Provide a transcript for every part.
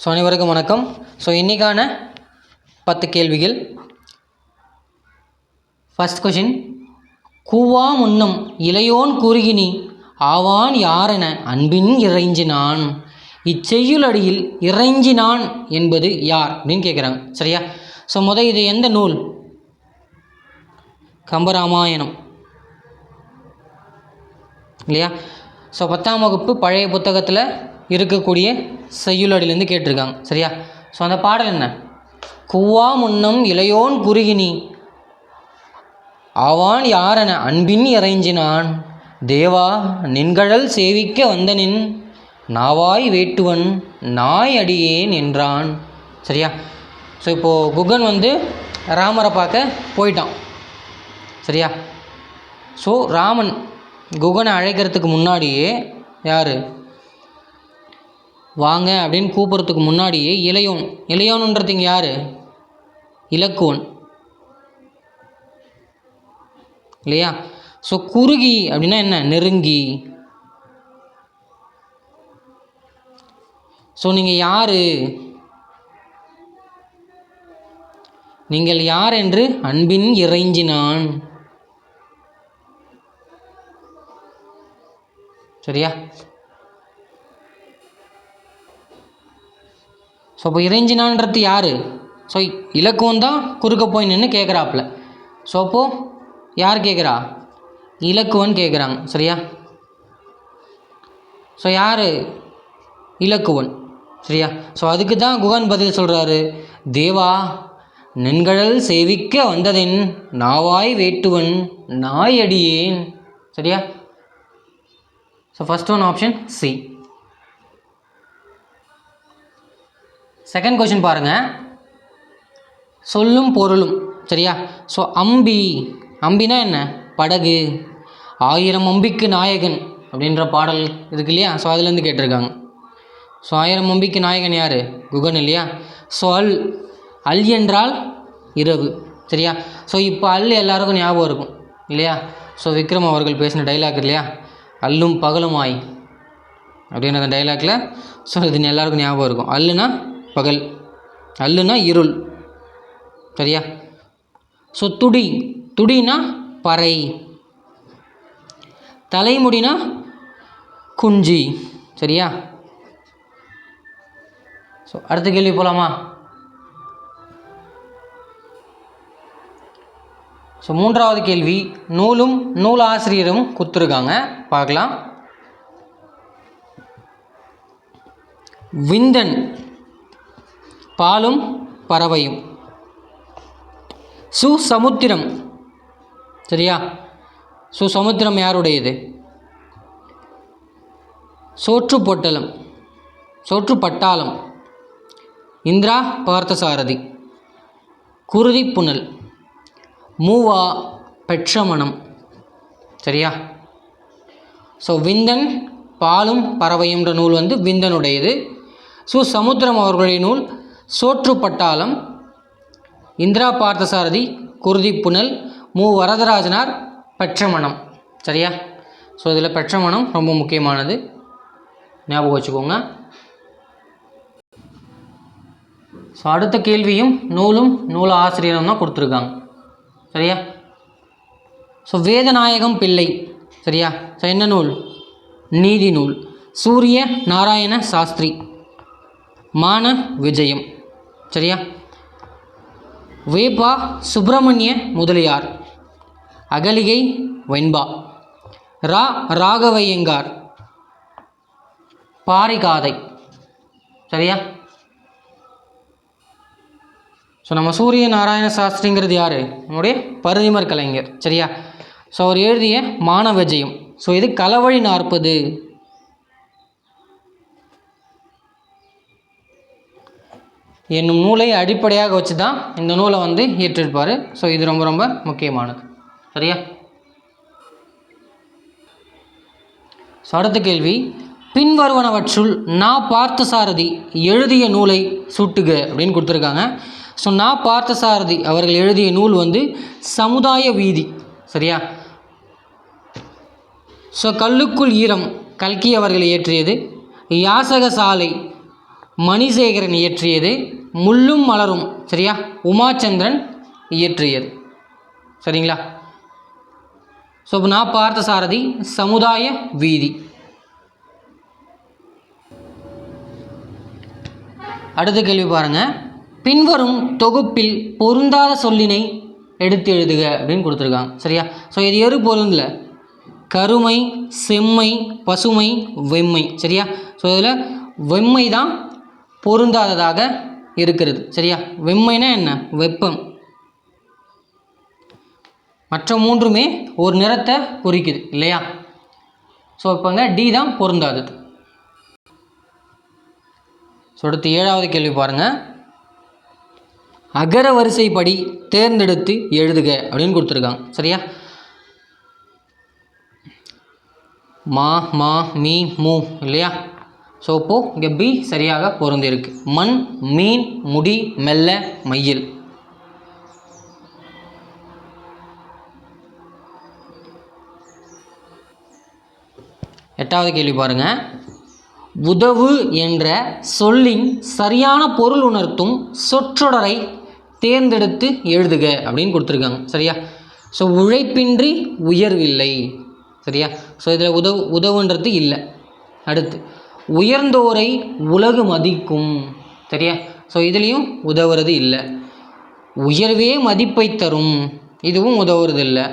So அனைவருக்கும் வணக்கம். So இன்றைக்கான 10 கேள்விகள். ஃபர்ஸ்ட் கொஷின், கூவா முன்னம் இளையோன் குறுகினி ஆவான் யாரென அன்பின் இறைஞ்சினான். இச்செய்யுளடியில் இறைஞ்சினான் என்பது யார் அப்படின்னு கேட்குறாங்க. சரியா? ஸோ இது எந்த நூல்? கம்பராமாயணம் இல்லையா? ஸோ 10ஆம் வகுப்பு பழைய புத்தகத்தில் இருக்கக்கூடிய செய்யுளடியிலேருந்து கேட்டிருக்காங்க. சரியா? ஸோ அந்த பாடல் என்ன? கூவா முன்னம் இளையோன் குறுகினி ஆவான் யாரென அன்பின் இறைஞ்சினான். தேவா நின்கழல் சேவிக்க வந்தனின் நாவாய் வேட்டுவன் நாய் அடியேன் என்றான். சரியா? ஸோ இப்போது குகன் ராமரை பார்க்க போயிட்டான். சரியா? ஸோ ராமன் குகனை அழைக்கிறதுக்கு முன்னாடியே யார் வாங்க அப்படின்னு கூப்பிட்றதுக்கு முன்னாடியே இளையோன்ன்றது இங்கே யார்? இலக்குவன் இல்லையா? ஸோ குறுகி அப்படின்னா என்ன? நெருங்கி. ஸோ நீங்கள் யார் என்று அன்பின் இறைஞ்சினான். சரியா? ஸோ இப்போ இறைஞ்சினான்றது யார்? ஸோ இலக்குவன் தான் குறுக்க போய் நின்று கேட்குறாப்புல. ஸோ அப்போது யார் கேட்குறா? இலக்குவன் கேட்குறாங்க. சரியா? ஸோ யார்? இலக்குவன். சரியா? ஸோ அதுக்கு தான் குகன் பதில் சொல்கிறாரு, தேவா நின்கழல் சேவிக்க வந்ததென் நாவாய் வேட்டுவன் நாய் அடியேன். சரியா? So first one option C. Second question பாருங்கள், சொல்லும் பொருளும். சரியா? ஸோ அம்பினா என்ன? படகு. 1000 அம்பிக்கு நாயகன் அப்படின்ற பாடல் இருக்கு இல்லையா? ஸோ அதுலேருந்து கேட்டிருக்காங்க. ஸோ 1000 அம்பிக்கு நாயகன் யார்? குகன் இல்லையா? ஸோ அல் என்றால் இரவு. சரியா? ஸோ இப்போ எல்லாருக்கும் ஞாபகம் இருக்கும் இல்லையா? ஸோ விக்ரம் அவர்கள் பேசின டைலாக் இல்லையா? அல்லும் பகலுமாய் அப்படின்ற அந்த டைலாக்ல ஸோ இது எல்லாருக்கும் ஞாபகம் இருக்கும். அல்லுனா பகல், அல்லுனா இருள். சரியா? ஸோ துடினா பறை, தலைமுடினா குஞ்சி. சரியா? ஸோ அடுத்த கேள்வி போகலாமா? ஸோ 3வது கேள்வி, நூலும் நூலாசிரியரும் கொடுத்துருக்காங்க, பார்க்கலாம். விந்தன் பாலும் பறவையும். சுசமுத்திரம். சரியா? சுசமுத்திரம் யாருடையது? சோற்றுப்பட்டாளம் இந்திரா பார்த்தசாரதி. குருதி புனல் மூவா பெற்றமணம். சரியா? ஸோ விந்தன் பாலும் பறவையும்ன்ற நூல் விந்தனுடையது. சுசமுத்திரம் அவர்களுடைய நூல் சோற்றுப்பட்டாளம், இந்திரா பார்த்தசாரதி, குருதி புனல், வரதராஜனார் பெற்றமணம். சரியா? ஸோ இதில் பெற்றமணம் ரொம்ப முக்கியமானது, ஞாபகம் வச்சுக்கோங்க. ஸோ அடுத்த கேள்வியும் நூலும் நூல் ஆசிரியரும் தான் கொடுத்துருக்காங்க. சரியா? ஸோ வேதநாயகம் பிள்ளை. சரியா? ஸோ என்ன நூல்? நீதி நூல். சூரிய நாராயண சாஸ்திரி, மான விஜயம். சரியா? வேப்பா சுப்பிரமணிய முதலியார், அகலிகை வெண்பா. ராகவையங்கார், பாரிகாதை. சரியா? ஸோ நம்ம சூரிய நாராயண சாஸ்திரிங்கிறது யார்? நம்முடைய பரிதிமர் கலைஞர். சரியா? ஸோ அவர் எழுதிய மான விஜயம். ஸோ இது களவழி 40 என்னும் நூலை அடிப்படையாக வச்சு தான் இந்த நூலை இயற்றிருப்பார். ஸோ இது ரொம்ப ரொம்ப முக்கியமானது. சரியா? ஸோ அடுத்த கேள்வி, பின்வருவனவற்றுள் நா பார்த்தசாரதி எழுதிய நூலை சுட்டுக அப்படின்னு கொடுத்துருக்காங்க. ஸோ நா பார்த்தசாரதி அவர்கள் எழுதிய நூல் சமுதாய வீதி. சரியா? ஸோ கல்லுக்குள் ஈரம் கல்கி அவர்கள் இயற்றியது. யாசக சாலை மணிசேகரன் இயற்றியது. முள்ளும் மலரும் சரியா உமாச்சந்திரன் இயற்றியது. சரிங்களா? ஸோ நான் பார்த்த சாரதி சமுதாய வீதி. அடுத்த கேள்வி பாருங்கள். பின்வரும் தொகுப்பில் பொருந்தாத சொல்லினை எடுத்து எழுதுக அப்படின்னு கொடுத்துருக்காங்க. சரியா? ஸோ இது எரு பொருந்தல. கருமை, செம்மை, பசுமை, வெம்மை. சரியா? ஸோ இதில் வெம்மை தான் பொருந்தாததாக இருக்கிறது. சரியா? வெம்மைனா என்ன? வெப்பம். மற்ற மூன்றுமே ஒரு நிறத்தை குறிக்குது இல்லையா? ஸோ இப்போங்க டி தான் பொருந்தாதது. ஸோ அடுத்து 7வது கேள்வி பாருங்கள். அகர வரிசைப்படி தேர்ந்தெடுத்து எழுதுக அப்படின்னு கொடுத்துருக்காங்க. சரியா? மா, மா, மீ, மூ இல்லையா? ஸோ இப்போது இங்கே பி சரியாக பொருந்திருக்கு. மண், மீன், முடி, மெல்ல, மயில். எட்டாவது கேள்வி பாருங்கள். உதவு என்ற சொல்லின் சரியான பொருள் உணர்த்தும் சொற்றொடரை தேர்ந்தெடுத்து எழுதுக அப்படின்னு கொடுத்துருக்காங்க. சரியா? ஸோ உழைப்பின்றி உயர்வில்லை. சரியா? ஸோ இதில் உதவுன்றது இல்லை. அடுத்து உயர்ந்தோரை உலகு மதிக்கும். சரியா? ஸோ இதுலேயும் உதவுறது இல்லை. உயர்வே மதிப்பை தரும். இதுவும் உதவுறது இல்லை.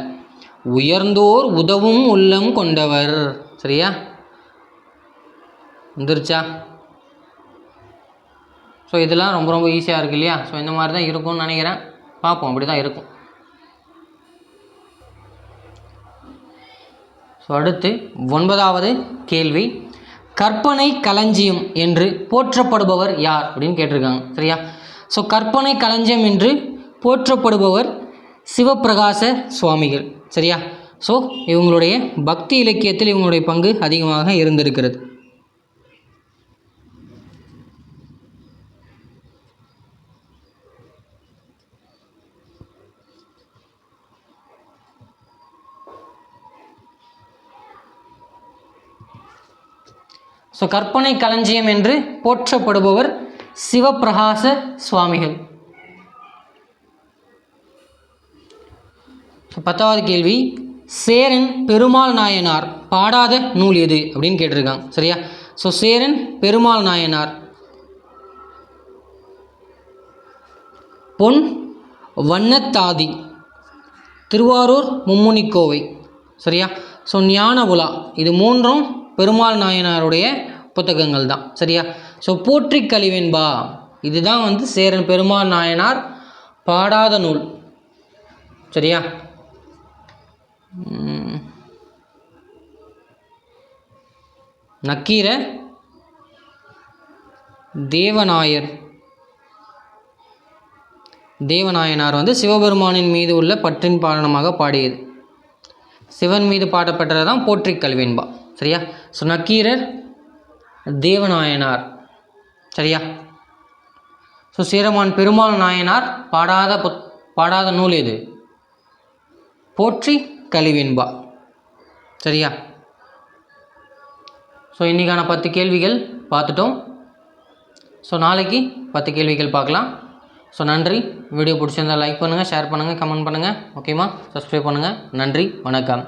உயர்ந்தோர் உதவும் உள்ளம் கொண்டவர். சரியா? வந்துருச்சா? ஸோ இதெல்லாம் ரொம்ப ரொம்ப ஈஸியாக இருக்குது இல்லையா? ஸோ இந்த மாதிரி தான் இருக்கும்னு நினைக்கிறேன். பார்ப்போம். அப்படி தான் இருக்கும். ஸோ அடுத்து 9வது கேள்வி. கற்பனை களஞ்சியம் என்று போற்றப்படுபவர் யார் அப்படின்னு கேட்டிருக்காங்க. சரியா? ஸோ கற்பனை களஞ்சியம் என்று போற்றப்படுபவர் சிவப்பிரகாச சுவாமிகள். சரியா? ஸோ இவங்களுடைய பக்தி இலக்கியத்தில் இவங்களுடைய பங்கு அதிகமாக இருந்திருக்கிறது. ஸோ கற்பனை களஞ்சியம் என்று போற்றப்படுபவர் சிவப்பிரகாச சுவாமிகள். ஸோ 10வது கேள்வி. சேரன் பெருமாள் நாயனார் பாடாத நூல் எது அப்படின்னு கேட்டிருக்காங்க. சரியா? ஸோ சேரன் பெருமாள் நாயனார் பொன் வண்ணத்தாதி, திருவாரூர் மும்முனிக்கோவை. சரியா? ஸோ ஞான உலா, இது மூன்றும் பெருமாள் நாயனாருடைய புத்தகங்கள் தான். சரியா? ஸோ போற்றி கலிவெண்பா, இதுதான் சேரன் பெருமாள் நாயனார் பாடாத நூல். சரியா? நக்கீர தேவநாயனார் சிவபெருமானின் மீது உள்ள பற்றின் பாலனமாக பாடியது. சிவன் மீது பாடப்பட்டதான் போற்றி கல்வெண்பா. சரியா? ஸோ நக்கீரர் தேவநாயனார். சரியா? ஸோ சேரமான் பெருமாள் நாயனார் பாடாத நூல் எது? போற்றி கலிவெண்பா. சரியா? ஸோ இன்றைக்கான 10 கேள்விகள் பார்த்துட்டோம். ஸோ நாளைக்கு 10 கேள்விகள் பார்க்கலாம். ஸோ நன்றி. வீடியோ பிடிச்சிருந்தால் லைக் பண்ணுங்கள், ஷேர் பண்ணுங்கள், கமெண்ட் பண்ணுங்கள். ஓகேம்மா? சப்ஸ்கிரைப் பண்ணுங்கள். நன்றி, வணக்கம்.